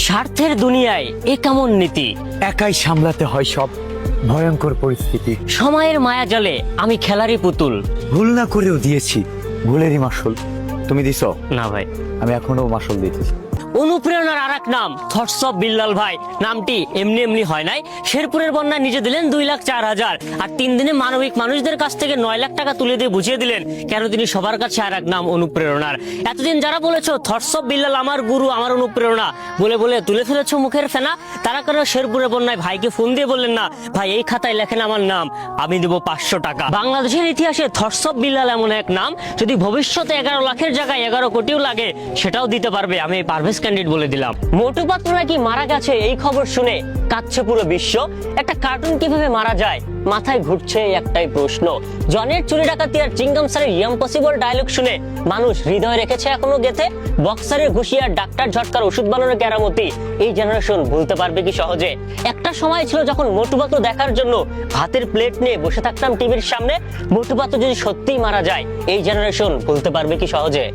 স্বার্থের দুনিয়ায় এ কেমন নীতি? একাই সামলাতে হয় সব ভয়ঙ্কর পরিস্থিতি। সময়ের মায়া জালে আমি খেলারই পুতুল। ভুল না করেও দিয়েছি ভুলেরই মাসুল। তুমি দিছো? না ভাই। আমি এখনো মাসুল দিতেছি। অনুপ্রেরণার আরেক নাম থটস অফ বিল্লাল ভাই। নামটি এমনি এমনি হয় নাই। শেরপুরের বন্যায় নিজে দিলেন 2,04,000 আর 3 দিনে মানবিক মানুষদের কাছ থেকে 9 লাখ টাকা তুলে দিয়ে বুঝিয়ে দিলেন কেন তিনি সবার কাছে আরেক নাম অনুপ্রেরণার। এতদিন যারা বলেছো থটস অফ বিল্লাল আমার গুরু, আমার অনুপ্রেরণা বলে বলে তুলে ফেলেছো মুখের ফেনা, তারা কেন শেরপুরের বন্যায় ভাইকে ফোন দিয়ে বললেন না, ভাই এই খাতায় লেখেন আমার নাম, আমি দেব 500 টাকা। বাংলাদেশের ইতিহাসে থটস অফ বিল্লাল এমন এক নাম, যদি ভবিষ্যতে 11 লাখের জায়গায় 11 কোটিও লাগে সেটাও দিতে পারবে। আমি এই পারভেজ ক্যান্ডিড বলে দিলাম। মোটু পাতলু নাকি মারা গেছে, এই খবর শুনে কাঁদছে পুরো বিশ্ব। একটা কার্টুন কিভাবে মারা যায়, মাথায় ঘুরছে একটাই প্রশ্ন। জনের চুরি ডাকাতি আর চিংগাম স্যারের ইম্পসিবল ডায়লগ শুনে মানুষ হৃদয় রেখেছে এখনো গেথে। বক্সারের ঘুষি আর ডাক্তার ঝটকার ওষুধ বানানোর কেরামতি এই জেনারেশন ভুলতে পারবে কি সহজে? একটা সময় ছিল যখন মোটু পাতলু দেখার জন্য ভাতের প্লেট নিয়ে বসে থাকতাম টিভির সামনে। মোটু পাতলু যদি সত্যিই মারা যায় এই জেনারেশন ভুলতে পারবে কি সহজে?